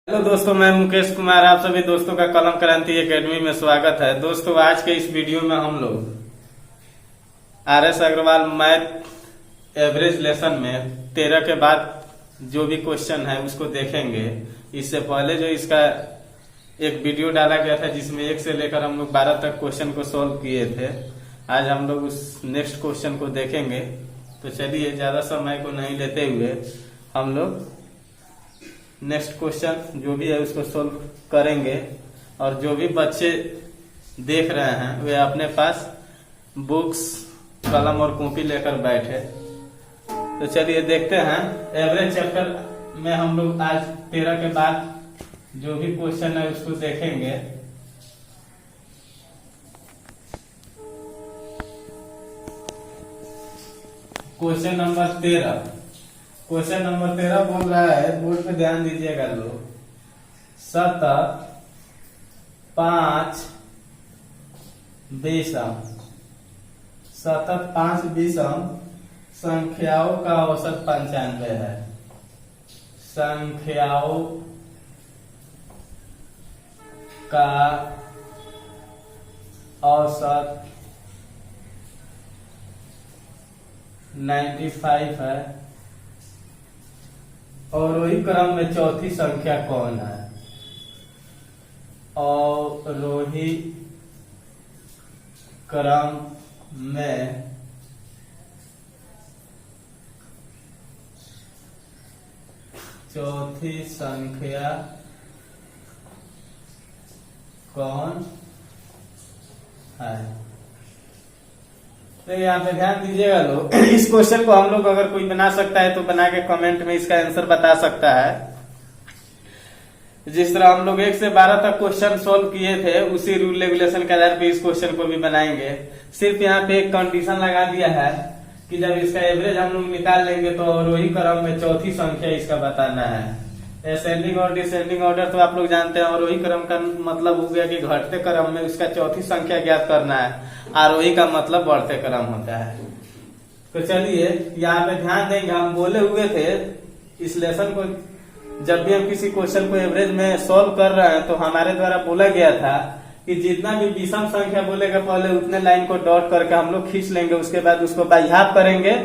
Hello दोस्तों, मैं मुकेश कुमार। आप सभी दोस्तों का कलम क्रांति एकेडमी में स्वागत है। दोस्तों, आज के इस वीडियो में हम लोग R S. Agarwal math average lesson में 13 के बाद जो भी क्वेश्चन है उसको देखेंगे। इससे पहले जो इसका एक वीडियो डाला गया था जिसमें 1 से लेकर हम लोग 12 तक क्वेश्चन को सॉल्व किए थे, आज हम लोग उस नेक्स्ट क्वेश्चन को देखेंगे। तो चलिए, ज्यादा समय को नहीं लेते हुए हम लोग नेक्स्ट क्वेश्चन जो भी है उसको सोल्व करेंगे। और जो भी बच्चे देख रहे हैं वे अपने पास बुक्स, कलम और कॉपी लेकर बैठे। तो चलिए देखते हैं। एवरेज चैप्टर में हम लोग आज 13 के बाद जो भी क्वेश्चन है उसको देखेंगे। क्वेश्चन नंबर 13 बोल रहा है, बोर्ड पे ध्यान दीजिएगा लोग। 7, 5, 20 7, 5, 20 संख्याओं का औसत 95 है। संख्याओं का औसत 95 है और वही क्रम में चौथी संख्या कौन है? और रोही क्रम में चौथी संख्या कौन है? तो यहाँ पे ध्यान दीजिएगा लोग। इस क्वेश्चन को हम लोग अगर कोई बना सकता है तो बना के कमेंट में इसका आंसर बता सकता है। जिस तरह हम लोग 1 से 12 तक क्वेश्चन सोल्व किए थे उसी रूल रेगुलेशन के आधार पे इस क्वेश्चन को भी बनाएंगे। सिर्फ यहाँ पे एक कंडीशन लगा दिया है कि जब इसका एवरेज हम लोग निकाल लेंगे तो वही क्रम में चौथी संख्या इसका बताना है। असेंडिंग और डिसेंडिंग ऑर्डर तो आप लोग जानते हैं। और वही क्रम का मतलब हो गया कि घटते क्रम में उसका चौथी संख्या ज्ञात करना है। आरोही का मतलब बढ़ते क्रम होता है। तो चलिए यहाँ पे ध्यान देंगे। हम बोले हुए थे इस लेसन को जब भी हम किसी क्वेश्चन को एवरेज में सॉल्व कर रहे हैं तो हमारे द्वारा बोला गया था कि जितना भी विषम संख्या बोलेगा पहले उतने लाइन को डॉट करके हम लोग खींच लेंगे। उसके बाद उसको बाई हाफ करेंगे।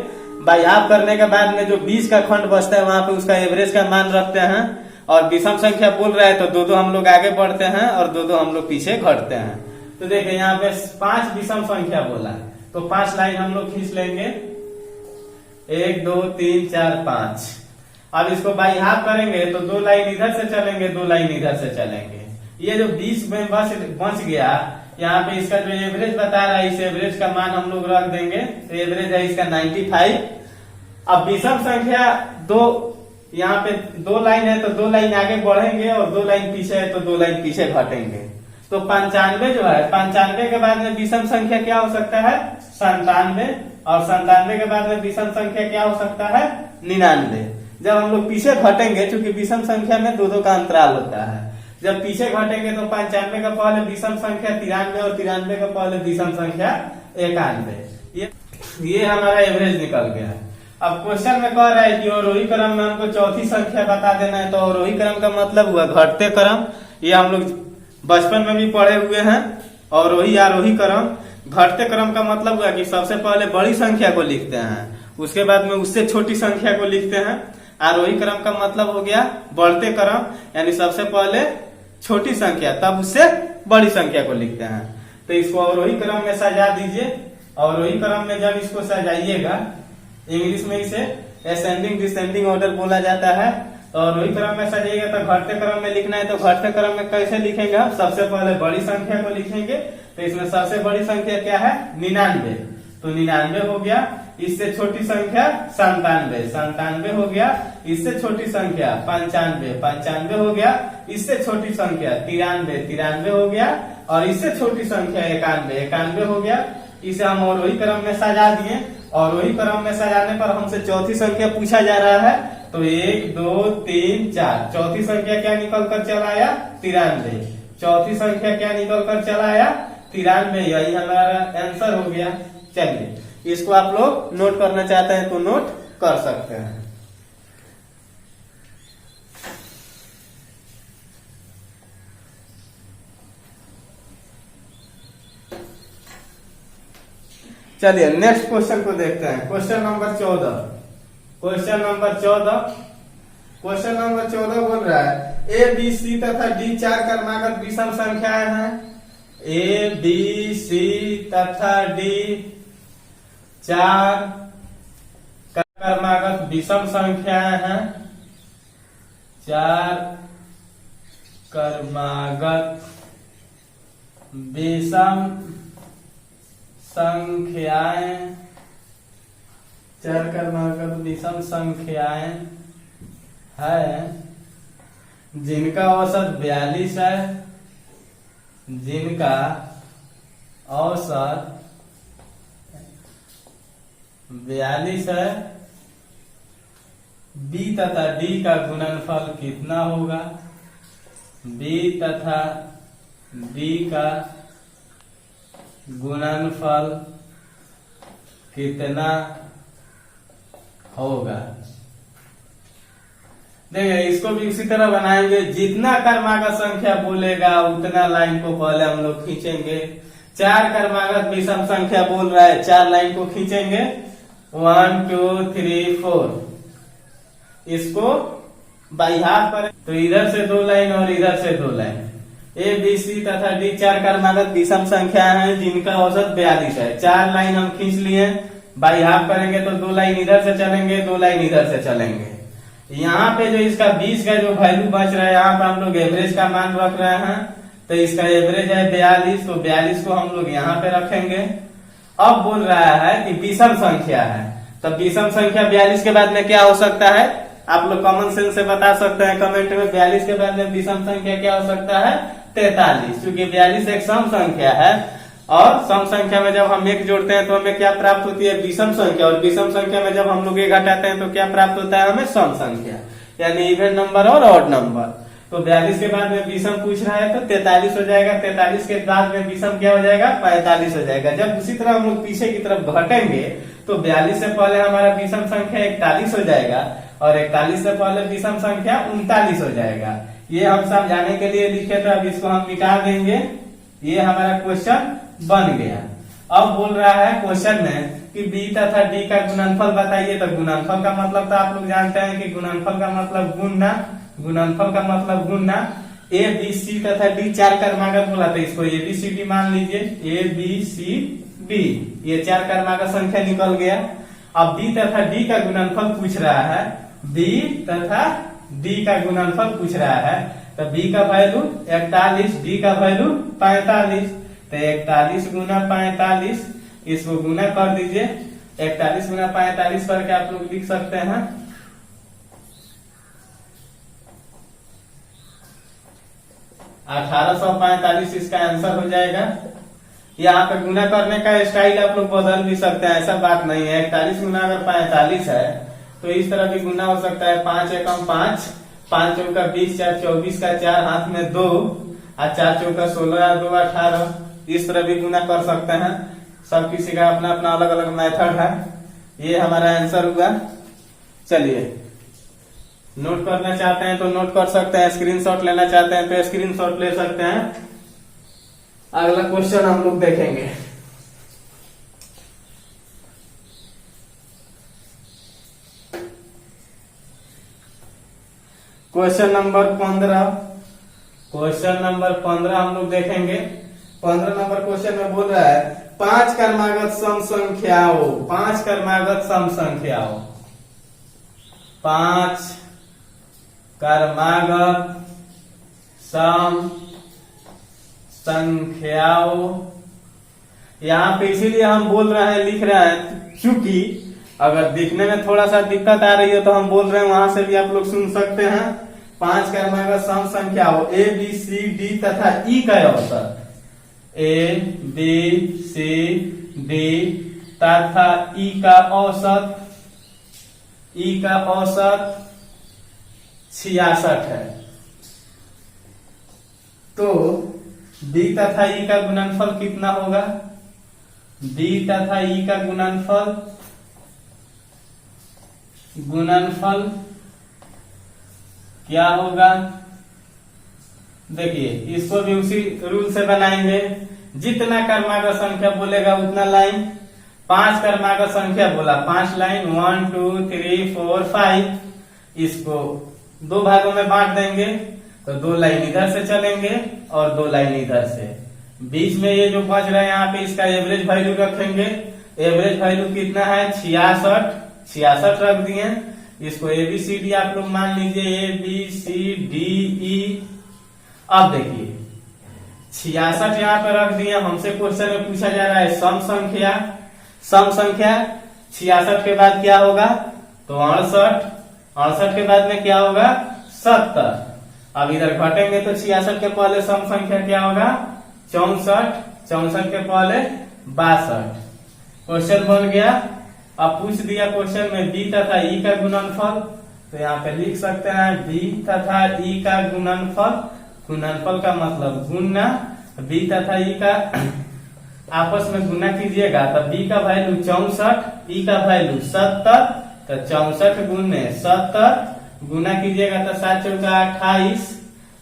बाई हाफ करने के बाद में जो 20 का खंड बचता है वहां पे उसका एवरेज का मान रखते हैं। और विषम संख्या बोल रहा है तो 2-2 हम लोग आगे बढ़ते हैं और 2-2 हम लोग पीछे घटते हैं। तो देखिए यहाँ पे 5 विषम संख्या बोला तो 5 लाइन हम लोग खींच लेंगे। 1, 2, 3, 4, 5। अब इसको बाई हाफ करेंगे तो 2 लाइन इधर से चलेंगे, 2 लाइन इधर से चलेंगे। ये जो 20 में बच गया, यहाँ पे इसका जो एवरेज बता रहा है इस एवरेज का मान हम लोग रख देंगे। तो एवरेज है इसका 95। अब विषम संख्या 2, यहाँ पे 2 लाइन है तो 2 लाइन आगे बढ़ेंगे और 2 लाइन पीछे है तो 2 लाइन पीछे घटेंगे। तो 95 जो है, 95 के बाद में विषम संख्या क्या हो सकता है? 97। और 97 के बाद में विषम संख्या क्या हो सकता है? 99। जब हम लोग पीछे घटेंगे, चूंकि विषम संख्या में 2-2 का अंतराल होता है, जब पीछे घटेंगे तो 95 का पहले विषम संख्या 93 और 93 का पहले विषम संख्या 91। ये हमारा एवरेज निकल गया। अब क्वेश्चन में कह रहा है कि अवरोही क्रम में हमको चौथी संख्या बता देना है। तो अवरोही क्रम का मतलब हुआ घटते क्रम। ये हम लोग बचपन में भी पढ़े हुए हैं। अवरोही आरोही क्रम। घटते क्रम का मतलब हुआ कि सबसे पहले बड़ी संख्या को लिखते हैं, उसके बाद में उससे छोटी संख्या को लिखते हैं। आरोही क्रम का मतलब हो गया बढ़ते क्रम, यानी सबसे पहले छोटी संख्या तब उससे बड़ी संख्या को लिखते हैं। तो इसको अवरोही क्रम में सजा दीजिए। अवरोही क्रम में जब इसको सजाइएगा, इंग्लिश में इसे असेंडिंग डिसेंडिंग ऑर्डर बोला जाता है। तो अवरोही क्रम में सजाइएगा तो घटते क्रम में लिखना है। तो घटते क्रम में कैसे लिखेंगे? हम सबसे पहले बड़ी संख्या को लिखेंगे। तो इसमें सबसे बड़ी संख्या क्या है? 99। तो 99 हो गया। इससे छोटी संख्या 97, 97 हो गया। इससे छोटी संख्या 95, 95 हो गया। इससे छोटी संख्या 93, 93 हो गया। और इससे छोटी संख्या 91, 91 हो गया। इसे हम अवरोही क्रम में सजा दिए। और वही क्रम में सजाने पर हमसे चौथी संख्या पूछा जा रहा है। तो 1, 2, 3, 4, चौथी संख्या क्या निकल कर चला आया? 93। चौथी संख्या क्या निकल कर चला आया? 93। यही हमारा आंसर हो गया। चलिए, इसको आप लोग नोट करना चाहते हैं तो नोट कर सकते हैं। चलिए नेक्स्ट क्वेश्चन को देखते हैं। Question number 14। क्वेश्चन नंबर 14 बोल रहा है ए बी सी तथा डी चार क्रमागत विषम संख्याएं हैं। ए बी सी तथा डी चार क्रमागत विषम संख्याएं हैं। चार क्रमागत विषम संख्याएं, चार क्रमागत विषम संख्याएं है जिनका औसत 42 है। जिनका औसत 42 है। बी तथा डी का गुणनफल कितना होगा? बी तथा डी का गुणनफल कितना होगा? देखिए इसको भी उसी तरह बनाएंगे। जितना क्रमागत संख्या बोलेगा उतना लाइन को पहले हम लोग खींचेंगे। चार क्रमागत विषम संख्या बोल रहा है, चार लाइन को खींचेंगे 1 2 3 4। इसको बाई हाफ करें तो इधर से 2 लाइन और इधर से 2 लाइन। ए बी सी तथा डी चार क्रमागत विषम संख्या है जिनका औसत 42 है। चार लाइन हम खींच लिए, बाई हाफ करेंगे तो 2 लाइन इधर से चलेंगे, 2 लाइन इधर से चलेंगे। यहाँ पे जो इसका 20 का जो वैल्यू बच रहा है, यहाँ पे हम लोग एवरेज का मान रख रहे हैं, तो इसका एवरेज है 42, तो 42 को हम लोग यहाँ पे रखेंगे। अब बोल रहा है कि विषम संख्या है, तो विषम संख्या 42 के बाद में क्या हो सकता है? आप लोग कॉमन सेंस से बता सकते हैं कमेंट में। 42 के बाद में विषम संख्या क्या हो सकता है? 43, क्योंकि 42 एक सम संख्या है और सम संख्या में जब हम एक जोड़ते हैं तो हमें क्या प्राप्त होती है? विषम संख्या। और विषम संख्या में जब हम लोग एक घटाते हैं तो क्या प्राप्त होता है? हमें सम संख्या, यानी इवन नंबर और ऑड नंबर। तो 42 के बाद में विषम पूछ रहा है तो 43 हो जाएगा। 43 के बाद में विषम क्या हो जाएगा? 45 हो जाएगा। जब उसी तरह हम लोग पीछे की तरफ घटेंगे तो 42 से पहले हमारा विषम संख्या 41 हो जाएगा और 41 से पहले विषम संख्या 39 हो जाएगा। ये हम समझाने के लिए लिखे थे, अब इसको हम मिटा देंगे। ये हमारा क्वेश्चन बन गया। अब बोल रहा है क्वेश्चन में कि बी तथा डी का गुणनफल बताइए। तो गुणनफल का मतलब तो आप लोग जानते हैं कि गुणनफल का मतलब गुणना। गुणनफल का मतलब गुणना। ए बी सी तथा डी चार क्रमागत बोला, तो इसको ए बी सी डी मान लीजिए। ए बी सी डी ये चार क्रमागत संख्या निकल गया। अब बी तथा डी का गुणनफल पूछ रहा है। बी तथा डी का गुणनफल पूछ रहा है, तो बी का वैल्यू 41, डी का वैल्यू 45। तो 41 गुना 45, इसको गुना कर दीजिए। 41 गुना 45 करके आप लोग लिख सकते हैं 1845। इसका आंसर हो जाएगा। यहाँ पे गुना करने का स्टाइल आप लोग बदल भी सकते हैं, ऐसा बात नहीं है। 41 गुना अगर 45 है तो इस तरह भी गुना हो सकता है। 5 एकम 5, 5 चौका 20, 4 24 का 4 हाथ में 2 और 4 चौका 16, 2 18। इस तरह भी गुना कर सकते हैं। सब किसी का अपना अपना अलग अलग मेथड है। ये हमारा आंसर हुआ। चलिए नोट करना चाहते हैं तो नोट कर सकते हैं, स्क्रीनशॉट लेना चाहते हैं तो स्क्रीनशॉट ले सकते हैं। अगला क्वेश्चन हम लोग देखेंगे। Question number 15। क्वेश्चन नंबर 15 हम लोग देखेंगे। 15 नंबर क्वेश्चन में बोल रहा है 5 क्रमागत सम संख्याओं, 5 क्रमागत सम संख्याओं, 5 क्रमागत सम संख्याओं। यहाँ पे इसीलिए हम बोल रहे हैं, लिख रहे हैं, चूंकि अगर दिखने में थोड़ा सा दिक्कत आ रही है तो हम बोल रहे हैं, वहां से भी आप लोग सुन सकते हैं। 5 क्रमागत सम संख्याओं ए बी सी डी तथा ई का औसत। ए बी सी डी तथा ई का औसत, ई का औसत 66 है। तो बी तथा ई का गुणनफल कितना होगा? बी तथा ई का गुणनफल क्या होगा? देखिए इसको भी उसी रूल से बनाएंगे। जितना क्रमागत संख्या बोलेगा उतना लाइन। 5 क्रमागत संख्या बोला, 5 लाइन 1 2 3 4 5, इसको 2 भागों में बांट देंगे तो 2 लाइन इधर से चलेंगे और 2 लाइन इधर से। बीच में ये जो बच रहा है यहाँ पे इसका एवरेज वैल्यू रखेंगे। एवरेज वैल्यू कितना है 66 रख दिए। इसको ABCD आप लोग मान लीजिए ABCDE। अब देखिए 66 यहाँ पे रख दिए। हमसे क्वेश्चन में पूछा जा रहा है सम संख्या। 66 के बाद क्या होगा तो 68 के बाद में क्या होगा 70। अब इधर घटेंगे तो 66 के पहले सम संख्या क्या होगा 64 के पहले 62। क्वेश्चन बन गया। अब पूछ दिया क्वेश्चन में बी तथा ई का गुणनफल, तो यहाँ पे लिख सकते हैं बी तथा ई का गुणनफल। गुणनफल का मतलब गुणना, बी तथा ई का आपस में गुना कीजिएगा तो बी का वैल्यू 64, ई का वैल्यू 70, तो 64 गुने 70 गुना कीजिएगा तो 7 चौका 28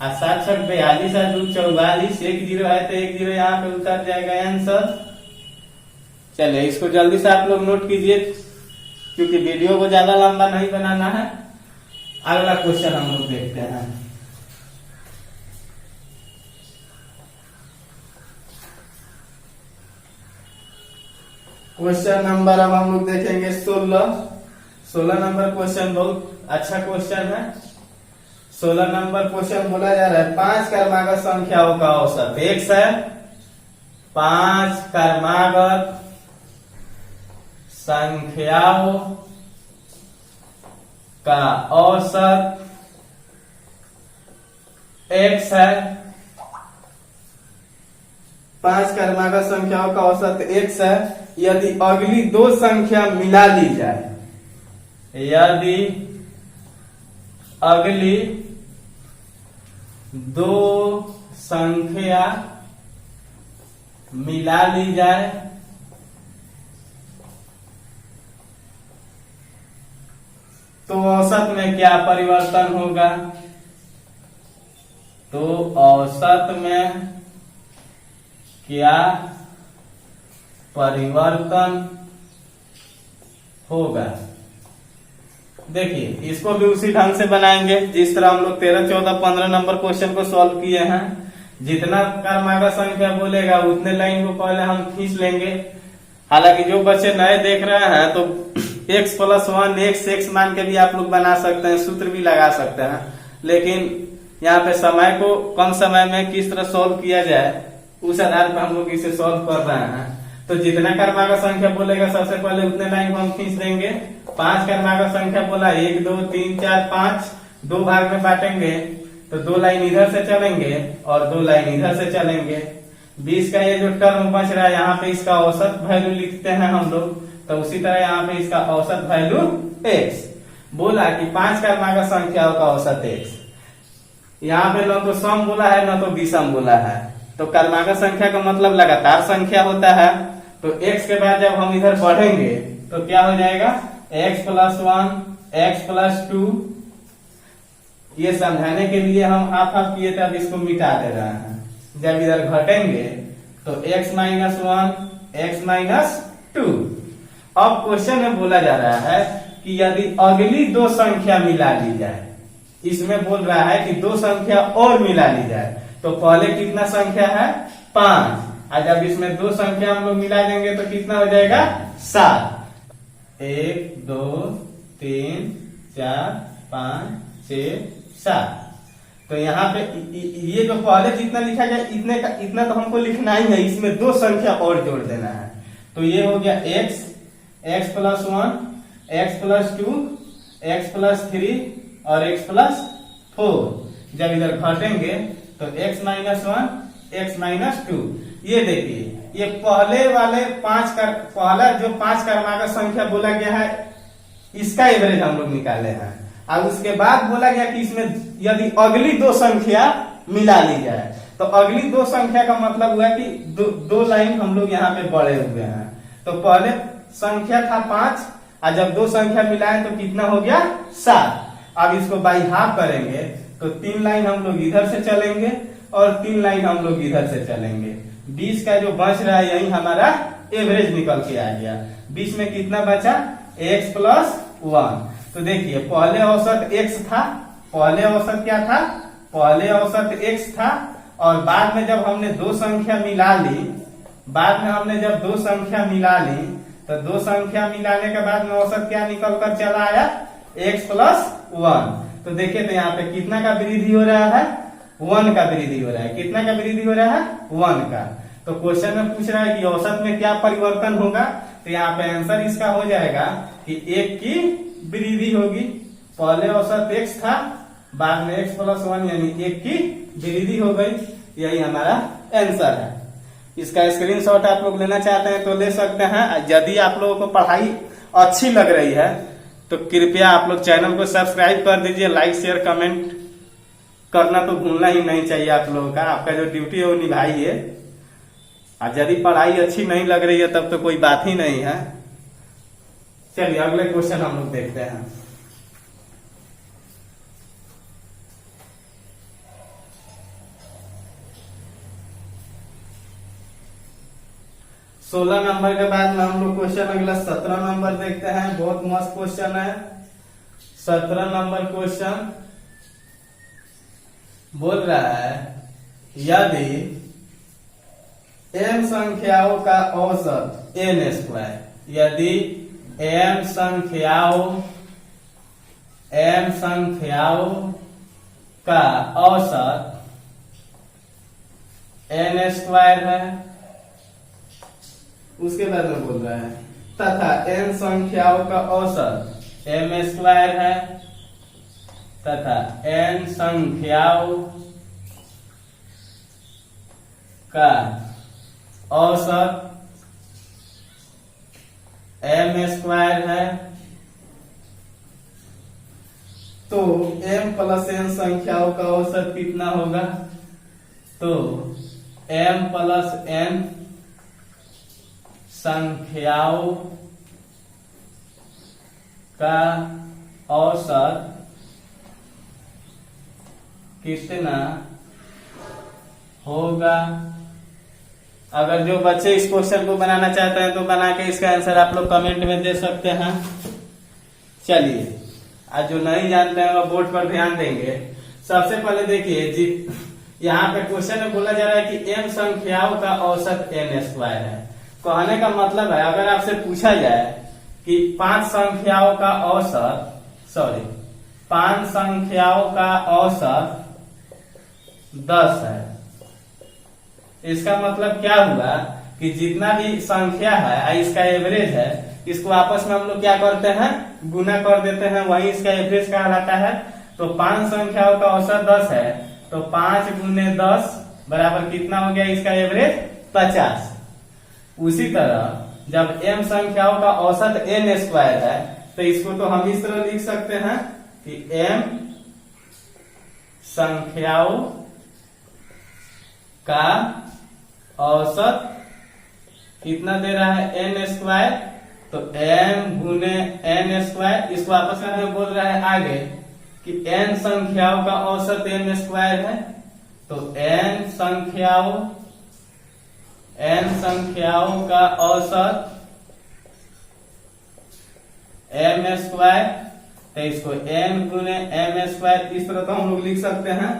और 7 छक 42 और 2 44, 1 0 है तो 1 0 यहाँ पे उतर जाएगा आंसर। चलिए इसको जल्दी से आप लोग नोट कीजिए क्योंकि वीडियो को ज्यादा लंबा नहीं बनाना है। अगला क्वेश्चन हम लोग देखते हैं। क्वेश्चन नंबर अब हम लोग देखेंगे 16 नंबर क्वेश्चन बहुत अच्छा क्वेश्चन है। 16 नंबर क्वेश्चन बोला जा रहा है 5 क्रमागत संख्याओं का औसत x है। 5 क्रमागत संख्याओं का औसत x है। 5 क्रमागत संख्याओं का औसत x है। यदि अगली 2 संख्या मिला ली जाए, यदि अगली 2 संख्या मिला ली जाए तो औसत में क्या परिवर्तन होगा, तो औसत में क्या परिवर्तन होगा। देखिए इसको भी उसी ढंग से बनाएंगे जिस तरह हम लोग 13, 14, 15 नंबर क्वेश्चन को सॉल्व किए हैं। जितना क्रमागत संख्या बोलेगा उतने लाइन को पहले हम खींच लेंगे। हालांकि जो बच्चे नए देख रहे हैं तो x + 1 x मान के भी आप लोग बना सकते हैं, सूत्र भी लगा सकते हैं, लेकिन यहाँ पे समय को कम समय में किस तरह सॉल्व किया जाए उस आधार पर हम लोग इसे सॉल्व कर रहे हैं। तो जितना क्रमागत संख्या बोलेगा सबसे पहले उतने लाइन को हम खींच देंगे। 5 क्रमागत संख्या बोला 1 2 3 4 5, 2 भाग में बांटेंगे तो 2 लाइन इधर से चलेंगे और 2 लाइन इधर से चलेंगे। 20 का ये जो टर्म बच रहा है यहाँ पे इसका औसत वैल्यू लिखते हैं हम लोग, तो उसी तरह यहाँ पे इसका औसत वैल्यू x। बोला कि 5 क्रमागत संख्याओं का औसत x। यहाँ पे न तो सम बोला है न तो विषम बोला है, तो क्रमागत संख्या का मतलब लगातार संख्या होता है। तो x के बाद जब हम इधर बढ़ेंगे तो क्या हो जाएगा x + 1 x + 2। ये समझाने के लिए हम हाफ किए थे, अब इसको मिटा दे रहे हैं। जब इधर घटेंगे तो x - 1 x - 2। अब क्वेश्चन में बोला जा रहा है कि यदि अगली 2 संख्या मिला ली जाए, इसमें बोल रहा है कि 2 संख्या और मिला ली जाए, तो पहले कितना संख्या है 5, और जब इसमें 2 संख्या हम लोग मिला देंगे तो कितना हो जाएगा 7। 1 2 3 4 5 6 7। तो यहाँ पे ये जो पहले जितना लिखा जाए इतना तो हमको लिखना ही है, इसमें 2 संख्या और जोड़ देना है। तो ये हो गया x + 1 x + 2 x + 3 और x + 4। जब इधर घटेंगे तो x - 1 x - 2। ये देखिए ये पहले वाले पहला जो 5 क्रमागत संख्या बोला गया है इसका एवरेज हम लोग निकाले हैं, और उसके बाद बोला गया कि इसमें यदि अगली 2 संख्या मिला ली जाए, तो अगली 2 संख्या का मतलब हुआ कि 2 लाइन हम लोग यहाँ पे बढ़े हुए हैं। तो पहले संख्या था 5 और जब 2 संख्या मिलाए तो कितना हो गया 7। अब इसको बाई हाफ करेंगे तो 3 लाइन हम लोग इधर से चलेंगे और 3 लाइन हम लोग इधर से चलेंगे। 20 का जो बच रहा है यही हमारा एवरेज निकल के आ गया। बीच में कितना बचा, x प्लस 1। तो देखिए पहले औसत x था, पहले औसत क्या था, पहले औसत x था, और बाद में जब हमने दो संख्या मिला ली, बाद में हमने जब दो संख्या मिला ली, तो दो संख्या मिलाने के बाद में औसत क्या निकल कर चला आया, x प्लस 1। तो देखिए तो यहाँ पे कितना का वृद्धि हो रहा है, 1 का वृद्धि हो रहा है। कितना का वृद्धि हो रहा है, 1 का। तो क्वेश्चन में पूछ रहा है कि औसत में क्या परिवर्तन होगा, तो यहाँ पे आंसर इसका हो जाएगा कि 1 की वृद्धि होगी। पहले औसत x था, बाद में x प्लस 1 यानी 1 की वृद्धि हो गई। यही हमारा आंसर है। इसका स्क्रीनशॉट आप लोग लेना चाहते हैं तो ले सकते हैं। यदि आप लोगों को पढ़ाई अच्छी लग रही है तो कृपया आप लोग चैनल को सब्सक्राइब कर दीजिए, लाइक शेयर कमेंट करना तो भूलना ही नहीं चाहिए आप लोगों का। आपका जो ड्यूटी है वो निभाइए। और यदि पढ़ाई अच्छी नहीं लग रही है तब तो कोई बात ही नहीं है। चलिए अगले क्वेश्चन हम लोग देखते हैं। सोलह नंबर के बाद में हम लोग क्वेश्चन अगला 17 नंबर देखते हैं। बहुत मस्त क्वेश्चन है। 17 नंबर क्वेश्चन बोल रहा है यदि m संख्याओं का औसत n², यदि m संख्याओं का औसत n² है, उसके बाद में बोल रहा है तथा n संख्याओं का औसत m² है, तथा n संख्याओं का औसत m² है, तो m प्लस n संख्याओं का औसत कितना होगा, तो m प्लस n संख्याओं का औसत कितना होगा। अगर जो बच्चे इस क्वेश्चन को बनाना चाहते हैं तो बना के इसका आंसर आप लोग कमेंट में दे सकते हैं। चलिए आज जो नहीं जानते हैं वो बोर्ड पर ध्यान देंगे। सबसे पहले देखिए यहाँ पे क्वेश्चन में बोला जा रहा है कि m संख्याओं का औसत n² है। कहने का मतलब है अगर आपसे पूछा जाए कि 5 संख्याओं का औसत 10 है, इसका मतलब क्या हुआ कि जितना भी संख्या है इसका एवरेज है, इसको आपस में हम लोग क्या करते हैं, गुना कर देते हैं, वही इसका एवरेज कहलाता है। तो 5 संख्याओं का औसत 10 है, तो 5 गुने 10 बराबर कितना हो गया, इसका एवरेज 50। उसी तरह जब m संख्याओं का औसत n² है तो इसको तो हम इस तरह लिख सकते हैं कि m संख्याओं का औसत कितना दे रहा है, n², तो m गुने n², इसको आपस में बोल रहा है आगे कि n संख्याओं का औसत n² है, तो n संख्याओं का औसत m², तो इसको n गुने m² इस तरह तो हम लोग लिख सकते हैं।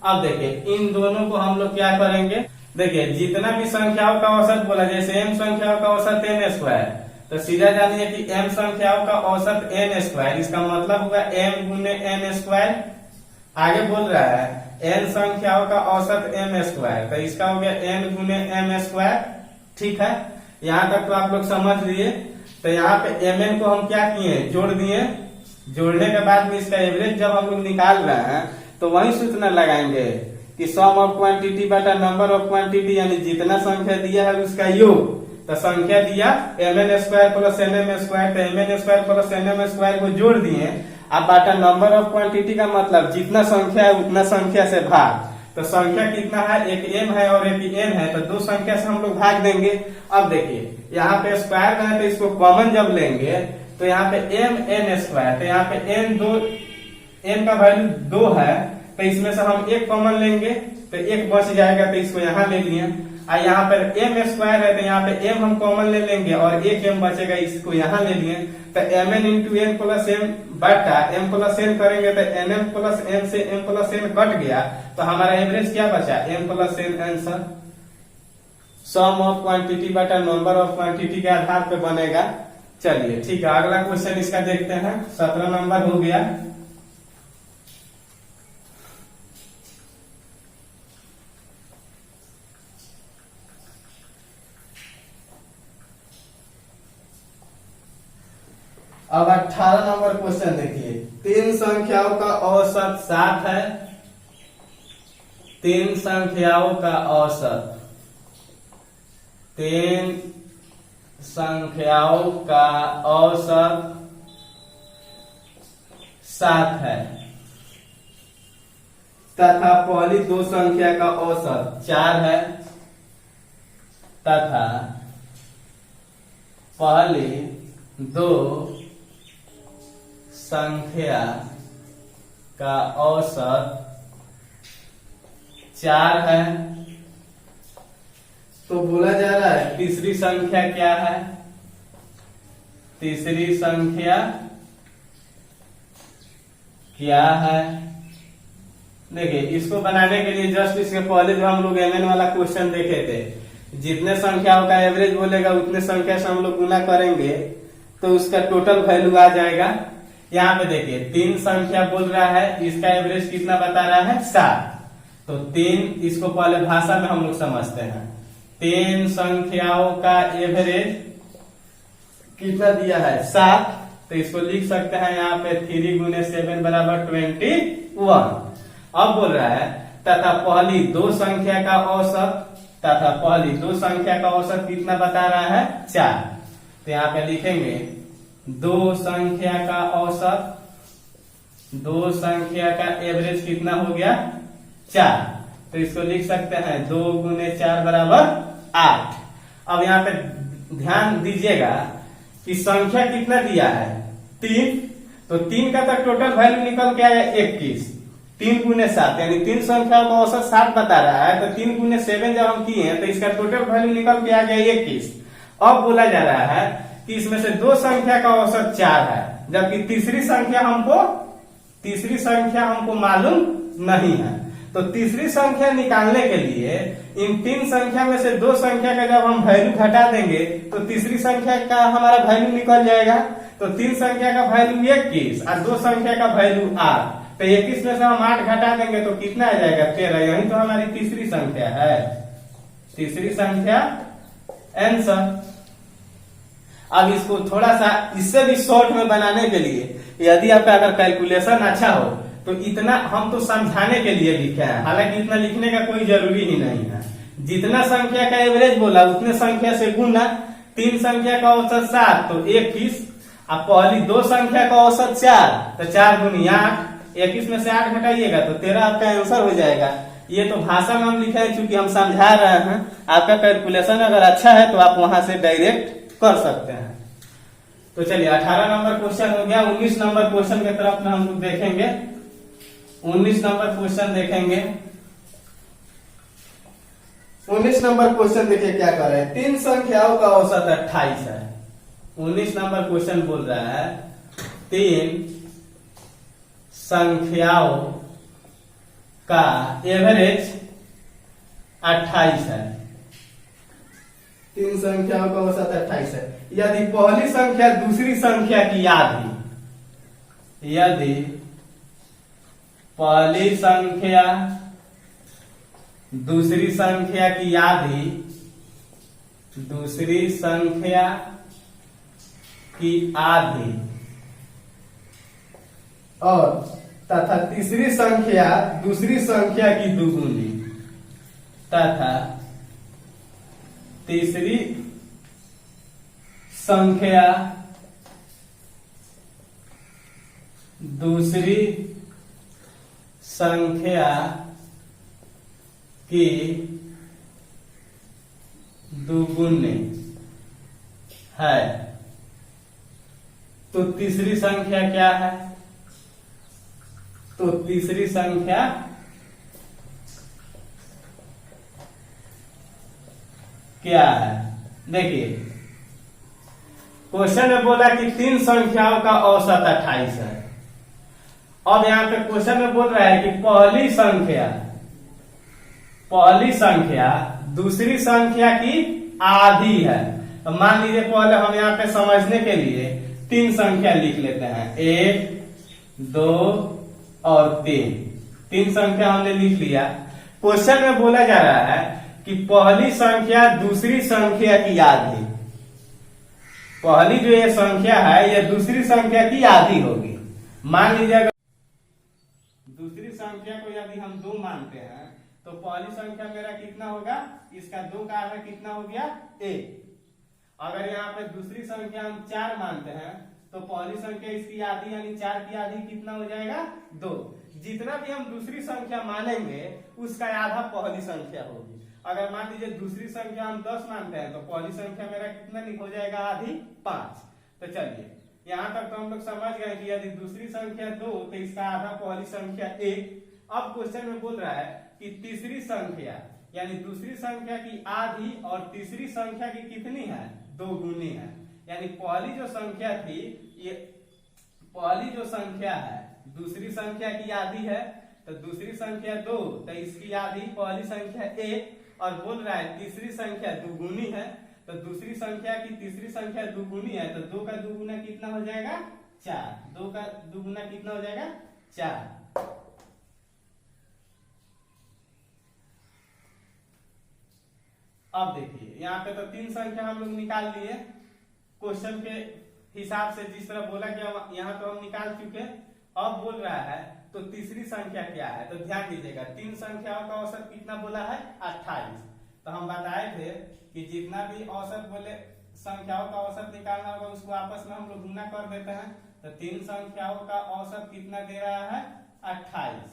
अब देखिए इन दोनों को हम लोग क्या करेंगे, देखिए जितना भी संख्याओं का औसत बोला, जैसे m संख्याओं का औसत n², तो सीधा जानिए कि m संख्याओं का औसत n², इसका मतलब होगा m गुने n²। आगे बोल रहा है n संख्याओं का औसत m², तो इसका हो गया n गुने m²। ठीक है, यहाँ तक तो आप लोग समझ लिए। तो यहाँ पे mn को हम क्या किए, जोड़ दिए। जोड़ने के बाद में इसका एवरेज जब हम लोग निकाल रहे हैं तो वही सूत्र लगाएंगे कि सम ऑफ क्वांटिटी बटा नंबर ऑफ क्वांटिटी, यानी जितना संख्या दिया है उसका योग। तो संख्या दिया mn² प्लस nm², तो mn² प्लस nm² को जोड़ दिए। अब बाटा नंबर ऑफ क्वांटिटी का मतलब जितना संख्या है उतना संख्या से भाग। तो संख्या कितना है, एक m है और एक n है, तो दो संख्या से हम लोग भाग देंगे। अब देखिए यहाँ पे स्क्वायर का है तो इसको कॉमन जब लेंगे तो यहाँ पे m n², तो यहाँ पे n का वैल्यू 2 है, तो इसमें से हम एक कॉमन लेंगे तो एक बच जाएगा, तो इसको यहाँ ले लिए। और यहाँ पर एम स्क्वायर है तो यहाँ पे एम हम कॉमन ले लेंगे और एक एम बचेगा, इसको यहाँ ले लिए तो M N into N plus M बटा एम प्लस एन करेंगे तो एन एम प्लस एन से एम प्लस एन कट गया तो हमारा एवरेज क्या बचा, M plus N answer sum of quantity बटा नंबर ऑफ क्वांटिटी के आधार पे बनेगा। चलिए ठीक है, अगला क्वेश्चन इसका देखते हैं। 17 नंबर हो गया। अब 18 नंबर क्वेश्चन देखिए। 3 संख्याओं का औसत 7 है। 3 संख्याओं का औसत 3 संख्याओं का औसत 7 है तथा पहली 2 संख्या का औसत 4 है तथा पहली 2 संख्या का औसत 4 है। तो बोला जा रहा है तीसरी संख्या क्या है, तीसरी संख्या क्या है। देखिए इसको बनाने के लिए जस्ट इसके पहले जो हम लोग एमएन वाला क्वेश्चन देखे थे, जितने संख्याओं का एवरेज बोलेगा उतने संख्या से हम लोग गुना करेंगे तो उसका टोटल वैल्यू आ जाएगा। यहाँ पे देखिए 3 संख्या बोल रहा है, इसका एवरेज कितना बता रहा है, 7। तो 3 इसको पहले भाषा में हम लोग समझते हैं। 3 संख्याओं का एवरेज कितना दिया है, 7। तो इसको लिख सकते हैं यहाँ पे 3 गुने 7 बराबर 21। अब बोल रहा है तथा पहली 2 संख्या का औसत, तथा पहली 2 संख्या का औसत कितना बता रहा है, 4। तो यहाँ पे लिखेंगे 2 संख्या का औसत, 2 संख्या का एवरेज कितना हो गया, 4। तो इसको लिख सकते हैं 2 गुने 4 बराबर 8। अब यहाँ पे ध्यान दीजिएगा कि संख्या कितना दिया है, 3। तो 3 का तक टोटल वैल्यू निकल के आया 21। 3 गुने 7 यानी 3 संख्या का औसत 7 बता रहा है। तो 3 गुने 7 जब हम किए हैं तो इसका टोटल वैल्यू निकल के आ गया 21। अब बोला जा रहा है कि इसमें से 2 संख्या का औसत 4 है, जबकि तीसरी संख्या हमको मालूम नहीं है। तो तीसरी संख्या निकालने के लिए इन 3 संख्या में से 2 संख्या का जब हम वैल्यू घटा देंगे तो तीसरी संख्या का हमारा वैल्यू निकल जाएगा। तो 3 संख्या का वैल्यू 21 और 2 संख्या का वैल्यू 8। तो 21 में से हम 8 घटा देंगे तो कितना आ जाएगा, 13। यही तो हमारी तीसरी संख्या है, तीसरी संख्या आंसर। अब इसको थोड़ा सा इससे भी शॉर्ट में बनाने के लिए, यदि आपका अगर कैलकुलेशन अच्छा हो तो इतना हम तो समझाने के लिए लिखे हैं, हालांकि इतना लिखने का कोई जरूरी ही नहीं है। जितना संख्या का एवरेज बोला उतने संख्या से गुना। 3 संख्या का औसत 7 तो 21, अब पहली 2 संख्या का औसत 4 तो 4 गुनी 8। 21 में से 8 घटाइएगा तो 13 आपका आंसर हो जाएगा। ये तो भाषा में हम लिखे हैं चूंकि हम समझा रहे हैं। आपका कैलकुलेशन अगर अच्छा है तो आप वहां से डायरेक्ट कर सकते हैं। तो चलिए 18 नंबर क्वेश्चन हो गया। 19 नंबर क्वेश्चन की तरफ में हम लोग देखेंगे। 19 नंबर क्वेश्चन देखेंगे। 19 नंबर क्वेश्चन देखिए क्या कर रहे हैं। 3 संख्याओं का औसत 28 है। 19 नंबर क्वेश्चन बोल रहा है 3 संख्याओं का एवरेज 28 है। 3 संख्याओं का औसत 28 है। यदि पहली संख्या दूसरी संख्या की आधी, यदि पहली संख्या दूसरी संख्या की आधी, दूसरी संख्या की आधी और तथा तीसरी संख्या दूसरी संख्या की दुगुनी तथा तीसरी संख्या दूसरी संख्या की दुगुनी है, तो तीसरी संख्या क्या है? तो तीसरी संख्या क्या है। देखिए क्वेश्चन में बोला कि 3 संख्याओं का औसत 28 है। अब यहाँ पे क्वेश्चन में बोल रहा है कि पहली संख्या दूसरी संख्या की आधी है। तो मान लीजिए पहले हम यहाँ पे समझने के लिए 3 संख्या लिख लेते हैं, 1 2 और 3 संख्या हमने लिख लिया। क्वेश्चन में बोला जा रहा है कि पहली संख्या दूसरी संख्या की आधी, पहली जो ये संख्या है यह दूसरी संख्या की आधी होगी। मान लीजिए अगर दूसरी संख्या को यदि हम 2 मानते हैं तो पहली संख्या मेरा कितना होगा, इसका 2 का आधा कितना हो गया 1। अगर यहाँ पे दूसरी संख्या हम 4 मानते हैं तो पहली संख्या इसकी आधी यानी 4 की आधी कितना हो जाएगा 2। जितना भी हम दूसरी संख्या मानेंगे उसका आधा पहली संख्या होगी। अगर मान लीजिए दूसरी संख्या हम 10 मानते हैं तो पहली संख्या मेरा कितना हो जाएगा आधी 5। तो चलिए यहाँ तक तो हम लोग समझ गए कि यदि दूसरी संख्या 2 तो इसका आधा पहली संख्या 1। अब क्वेश्चन में बोल रहा है कि तीसरी संख्या यानी दूसरी संख्या की आधी और तीसरी संख्या की कितनी है 2 गुनी है। यानी पहली जो संख्या थी ये पहली जो संख्या है दूसरी संख्या की आधी है, तो दूसरी संख्या 2 तो इसकी आधी पहली संख्या 1। और बोल रहा है तीसरी संख्या 2 गुनी है, तो दूसरी संख्या की तीसरी संख्या 2 गुनी है, तो 2 का 2 गुना कितना हो जाएगा 4। 2 का 2 गुना कितना हो जाएगा 4। अब देखिए यहाँ पे तो 3 संख्या हम लोग निकाल लिए क्वेश्चन के हिसाब से, जिस तरह बोला गया यहाँ तो हम निकाल चुके। अब बोल रहा है तो तीसरी संख्या क्या है, तो ध्यान दीजिएगा 3 संख्याओं का औसत कितना बोला है 28। तो हम बताए थे कि जितना भी औसत बोले संख्याओं का औसत निकालना होगा उसको आपस में हम लोग गुना कर देते हैं। तो 3 संख्याओं का औसत कितना दे रहा है 28।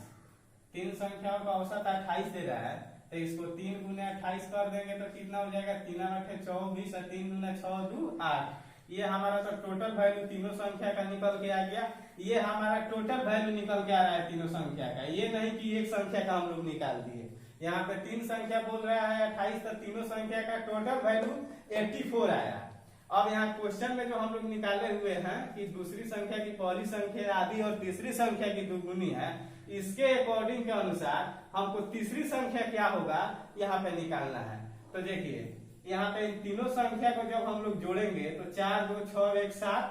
3 संख्याओं का औसत 28 दे रहा है, तो इसको 3 गुना 28 कर देंगे तो कितना हो जाएगा 3 8 24 और 3 गुना 6 2 8। ये हमारा तो टोटल वैल्यू तीनों संख्या का निकल के आ गया। ये हमारा टोटल वैल्यू निकल के आ रहा है तीनों संख्या का, ये नहीं कि एक संख्या का हम लोग निकाल दिए। यहाँ पे 3 संख्या बोल रहा है 28, तो तीनों संख्या का टोटल वैल्यू 84 आया। अब यहाँ क्वेश्चन में जो हम लोग निकाले हुए हैं कि दूसरी संख्या की पहली संख्या आधी और तीसरी संख्या की 2 गुनी है, इसके अकॉर्डिंग के अनुसार हमको तीसरी संख्या क्या होगा यहाँ पे निकालना है। तो देखिए यहाँ पे इन तीनों संख्या को जब हम लोग जोड़ेंगे तो 4 2 6 1 7,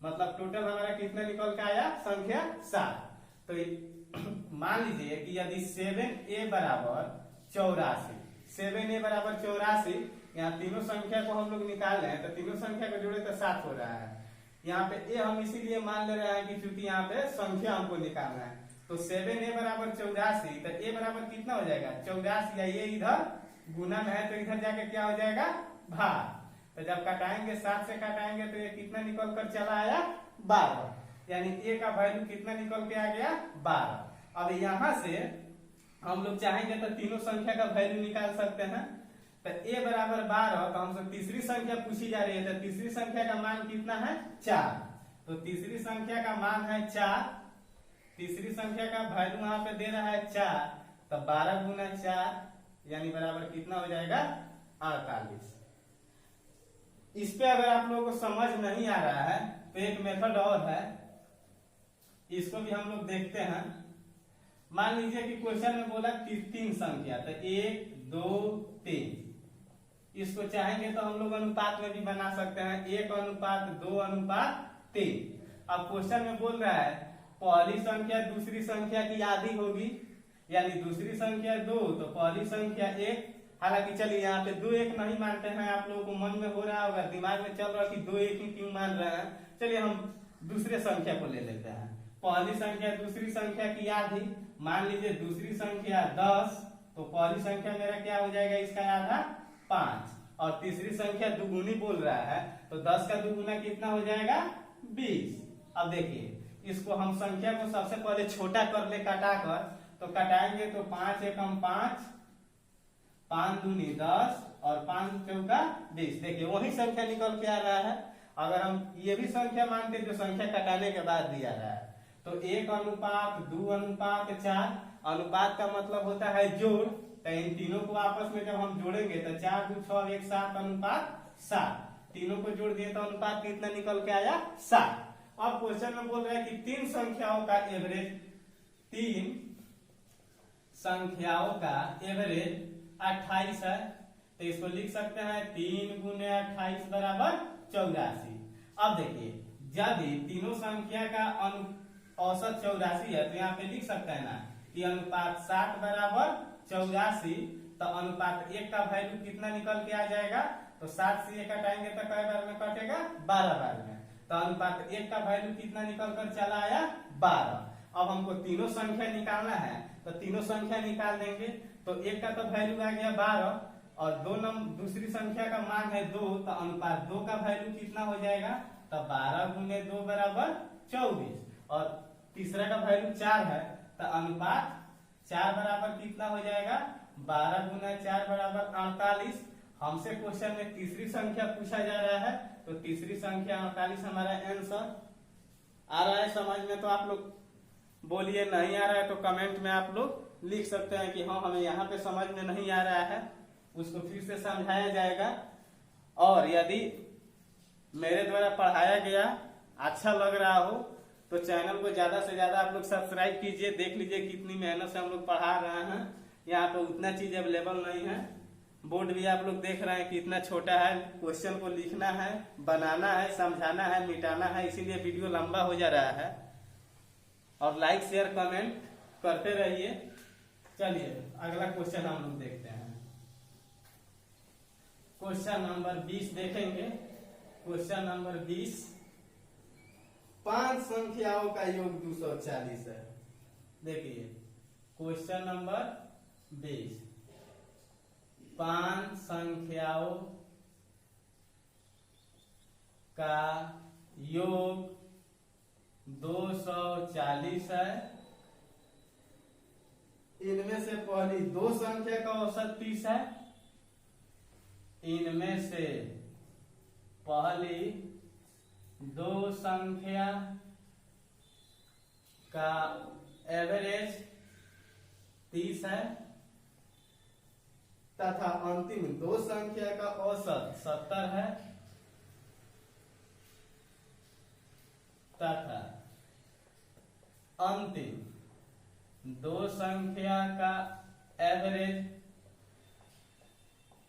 मतलब टोटल हमारा कितना निकल के आया संख्या 7। तो मान लीजिए कि यदि 7a बराबर 84, 7a बराबर 84, यहाँ तीनों संख्या को हम लोग निकाल रहे हैं तो तीनों संख्या को जोड़े तो 7 हो रहा है। यहाँ पे a हम इसीलिए मान ले रहे हैं कि चूंकि यहाँ पे संख्या हमको निकालना है। तो 7a बराबर 84, तो a बराबर कितना हो जाएगा 84, या ये इधर गुना में है तो इधर जाके क्या हो जाएगा भाग। तो जब कटाएंगे 7 से कटाएंगे तो ये कितना निकल कर चला आया 12, यानी a का वैल्यू कितना निकल के आ गया 12। अब यहाँ से हम लोग चाहेंगे तो तीनों संख्या का वैल्यू निकाल सकते हैं। तो a बराबर 12, तो हमसे तीसरी संख्या पूछी जा रही है, तो तीसरी संख्या का मान कितना है 4। तो तीसरी संख्या का मान है 4, तीसरी संख्या का वैल्यू यहाँ पे दे रहा है 4, तो 12 गुना 4 यानी बराबर कितना हो जाएगा 48। इस पे अगर आप लोगों को समझ नहीं आ रहा है तो एक मेथड और है, इसको भी हम लोग देखते हैं। मान लीजिए कि क्वेश्चन में बोला 3 संख्या, तो 1 2 3, इसको चाहेंगे तो हम लोग अनुपात में भी बना सकते हैं, 1:2:3। अब क्वेश्चन में बोल रहा है पहली संख्या दूसरी संख्या की आधी होगी, यानी दूसरी संख्या 2 तो पहली संख्या 1। हालांकि चलिए यहाँ पे 2 1 नहीं मानते हैं, आप लोगों को मन में हो रहा होगा, दिमाग में चल रहा कि 2 1 ही क्यों मान रहे हैं। चलिए हम दूसरे संख्या को ले लेते हैं, पहली संख्या दूसरी संख्या की आधी। मान लीजिए दूसरी संख्या 10, तो पहली संख्या मेरा क्या हो जाएगा इसका आधा 5, और तीसरी संख्या दुगुनी बोल रहा है तो 10 का दुगुना कितना हो जाएगा 20। अब देखिए इसको हम संख्या को सबसे पहले छोटा कर ले काटा कर, तो कटाएंगे तो 5 एकम 5, 5 दूनी 10 और 5 चौका 20। देखिए वही संख्या निकल के आ रहा है। अगर हम ये भी संख्या मानते जो संख्या कटाने के बाद दिया रहा है, तो 1:2:4। अनुपात का मतलब होता है जोड़। तो इन तीनों को आपस में जब हम जोड़ेंगे तो 4 2 6 1 7:7। तीनों को जोड़ दिए तो अनुपात कितना निकल के आया 7। अब क्वेश्चन में बोल रहा है कि तीन संख्याओं का एवरेज 28 है। तो इसको लिख सकते हैं 3 × 28 = 84। अब देखिए यदि तीनों संख्या का औसत 84 है तो यहाँ पे लिख सकते हैं ना कि अनुपात 7 = 84। तो अनुपात 1 का वैल्यू कितना निकल के आ जाएगा? तो 7 से 1 घटाएंगे तो कई बार में कटेगा? 12 बार में। तो अनुपात 1 का वैल्यू कितना निकल कर चला आया? 12। अब हमको तीनों संख्या निकालना है तो तीनों संख्या निकाल देंगे। तो 1 का तो वैल्यू आ गया 12 और दूसरी संख्या का मान है 2। तो अनुपात 2 का वैल्यू कितना हो जाएगा? तो 12 × 2 = 24 और तीसरा का वैल्यू 4 है। तो अनुपात 4 बराबर कितना हो जाएगा? 12 × 4 = 48। हमसे क्वेश्चन में तीसरी संख्या पूछा जा रहा है तो तीसरी संख्या 48 हमारा आंसर आ रहा है समझ में। तो आप लोग बोलिए, नहीं आ रहा है तो कमेंट में आप लोग लिख सकते हैं कि हाँ हमें यहाँ पे समझ में नहीं आ रहा है, उसको फिर से समझाया जाएगा। और यदि मेरे द्वारा पढ़ाया गया अच्छा लग रहा हो तो चैनल को ज्यादा से ज्यादा आप लोग सब्सक्राइब कीजिए। देख लीजिए कितनी मेहनत से हम लोग पढ़ा रहे हैं। यहाँ पे उतना चीज अवेलेबल नहीं है। बोर्ड भी आप लोग देख रहे हैं कि इतना छोटा है। क्वेश्चन को लिखना है, बनाना है, समझाना है, मिटाना है, इसीलिए वीडियो लंबा हो जा रहा है। और लाइक शेयर कमेंट करते रहिए। चलिए अगला क्वेश्चन हम लोग देखते हैं। क्वेश्चन नंबर 20 देखेंगे। क्वेश्चन नंबर 20, 5 संख्याओं का योग 240 है। देखिए क्वेश्चन नंबर 20, 5 संख्याओं का योग 240 है। इनमें से पहली दो संख्या का औसत 30 है। इनमें से पहली दो संख्या का एवरेज 30 है तथा अंतिम दो संख्या का औसत 70 है तथा अंतिम दो संख्या का एवरेज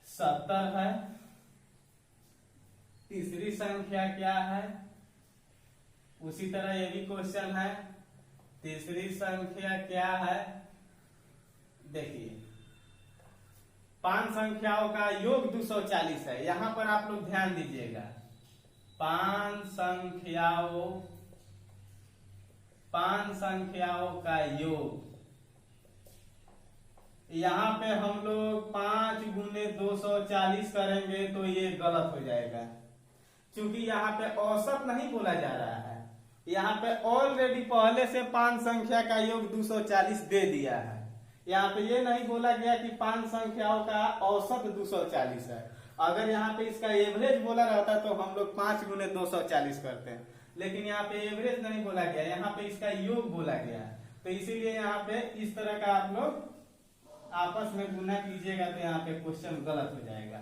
70 है। तीसरी संख्या क्या है? उसी तरह ये भी क्वेश्चन है। तीसरी संख्या क्या है? देखिए 5 संख्याओं का योग 240 है। यहां पर आप लोग ध्यान दीजिएगा। 5 संख्याओं का योग, यहां पे हम लोग 5 × 240 करेंगे तो ये गलत हो जाएगा, क्योंकि यहाँ पे औसत नहीं बोला जा रहा है। यहाँ पे ऑलरेडी पहले से 5 संख्या का योग 240 दे दिया है। यहाँ पे ये नहीं बोला गया कि 5 संख्याओं का औसत 240 है। अगर यहाँ पे इसका एवरेज बोला रहता तो हम लोग 5 × 240 करते हैं, लेकिन यहाँ पे एवरेज नहीं बोला गया, यहाँ पे इसका योग बोला गया। तो इसीलिए यहाँ पे इस तरह का आप लोग आपस में गुना कीजिएगा तो यहाँ पे क्वेश्चन गलत हो जाएगा।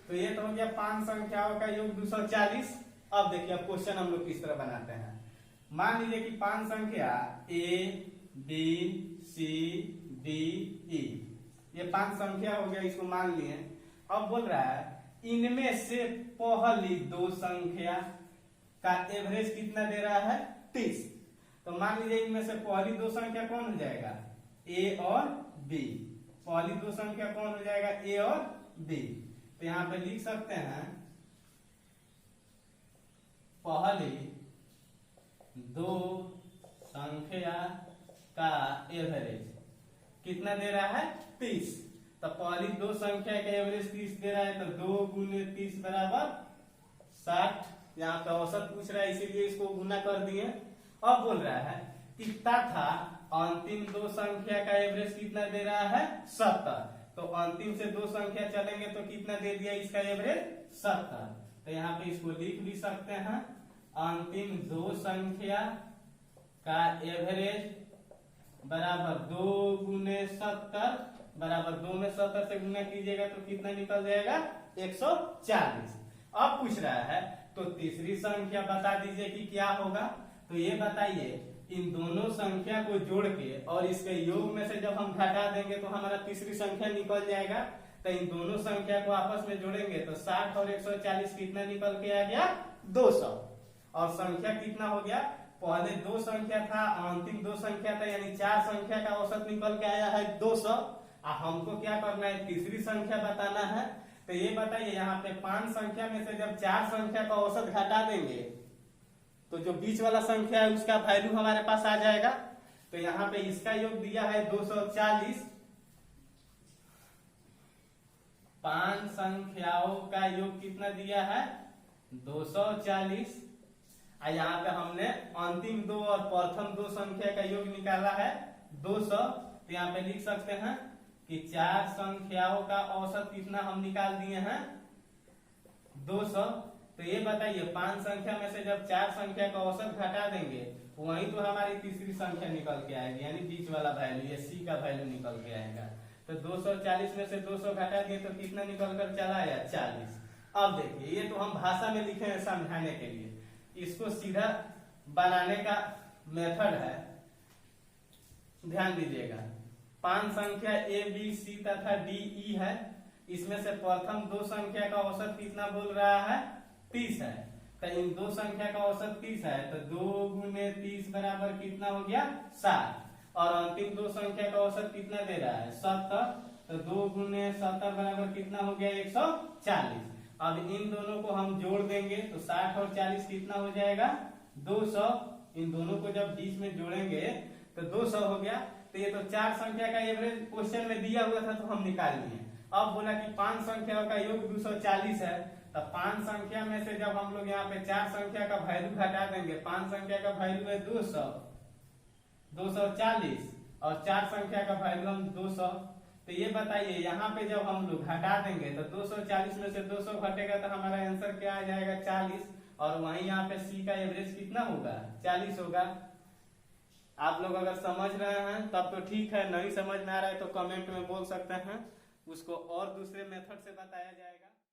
तो ये तो हो गया 5 संख्याओं का योग 240। अब देखिए अब क्वेश्चन हम लोग किस तरह बनाते हैं। मान लीजिए कि 5 संख्या A, B, C, D, E, ये 5 संख्या हो गया, इसको मान लिए। अब बोल रहा है इनमें से पहली दो संख्या का एवरेज कितना दे रहा है? 30। तो मान लीजिए इनमें से पहली दो संख्या कौन हो जाएगा? A और B। पहली दो संख्या कौन हो जाएगा? A और B। तो यहां पे लिख सकते हैं पहली दो संख्या का एवरेज कितना दे रहा है? 30। तो पहली दो संख्या का एवरेज 30 दे रहा है, तो 2 × 30 = 60। यहाँ पे औसत पूछ रहा है इसीलिए इसको गुना कर दिए। अब बोल रहा है कि तथा अंतिम दो संख्या का एवरेज कितना दे रहा है? 70। तो अंतिम से दो संख्या चलेंगे तो कितना दे दिया इसका एवरेज? 70। तो यहाँ पे इसको लिख भी सकते हैं अंतिम दो संख्या का एवरेज बराबर 2 गुने 70 बराबर 2 में 70 से गुना कीजिएगा तो कितना निकल जाएगा 140। अब पूछ रहा है तो तीसरी संख्या बता दीजिए कि क्या होगा। तो ये बताइए इन दोनों संख्या को जोड़ के और इसके योग में से जब हम घटा देंगे तो हमारा तीसरी संख्या निकल जाएगा। तो इन दोनों संख्या को आपस में जोड़ेंगे तो 60 और 140 कितना निकल के आ गया 200। और संख्या कितना हो गया, पहले 2 संख्या था अंतिम 2 संख्या था, यानी 4 संख्या का औसत निकल के आया है 200। हमको क्या करना है, तीसरी संख्या बताना है। तो ये बताइए यहाँ पे 5 संख्या में से जब 4 संख्या का औसत घटा देंगे तो जो बीच वाला संख्या है उसका वैल्यू हमारे पास आ जाएगा। तो यहाँ पे इसका योग दिया है 240, 5 संख्याओं का योग कितना दिया है 240। और यहाँ पे हमने अंतिम 2 और प्रथम 2 संख्या का योग निकाला है 200। तो यहाँ पे लिख सकते हैं कि 4 संख्याओं का औसत कितना हम निकाल दिए हैं 200। तो ये बताइए 5 संख्या में से जब 4 संख्या का औसत घटा देंगे वही तो हमारी तीसरी संख्या निकल के आएगी, यानी बीच वाला वैल्यू सी का वैल्यू निकल के आएगा। तो 240 में से 200 घटा दिए तो कितना निकल कर चला आया 40। अब देखिए ये तो हम भाषा में लिखे हैं समझाने के लिए, इसको सीधा बनाने का मेथड है, ध्यान दीजिएगा। 5 संख्या ए बी सी तथा डी ई है, इसमें से प्रथम 2 संख्या का औसत कितना बोल रहा है 30 है। तो इन 2 संख्या का औसत 30 है तो 2 गुने 30 बराबर कितना हो गया 60। और अंतिम 2 संख्या का औसत कितना दे रहा है 70। तो 2 गुने 70 बराबर कितना हो गया 140। अब इन दोनों को हम जोड़ देंगे तो 60 और 40 कितना हो जाएगा 200। इन दोनों को जब बीच में जोड़ेंगे तो 200 हो गया। तो ये तो 4 संख्या का एवरेज क्वेश्चन में दिया हुआ था तो हम निकाल लिए। अब बोला कि 5 संख्याओं का योग 240 है, तो 5 संख्या में से जब हम लोग यहाँ पे 4 संख्या का वैल्यू घटा देंगे, 5 संख्या का वैल्यू है 200, 240 और 4 संख्या का वैल्यू हम 200। तो ये बताइए यहाँ पे जब हम लोग घटा देंगे तो 240 में से 200 घटेगा तो हमारा आंसर क्या आ जाएगा 40। और वहीं यहाँ पे सी का एवरेज कितना होगा 40 होगा। आप लोग अगर समझ रहे हैं तब तो ठीक है, नहीं समझ में आ रहा है तो कमेंट में बोल सकते हैं, उसको और दूसरे मेथड से बताया जाएगा।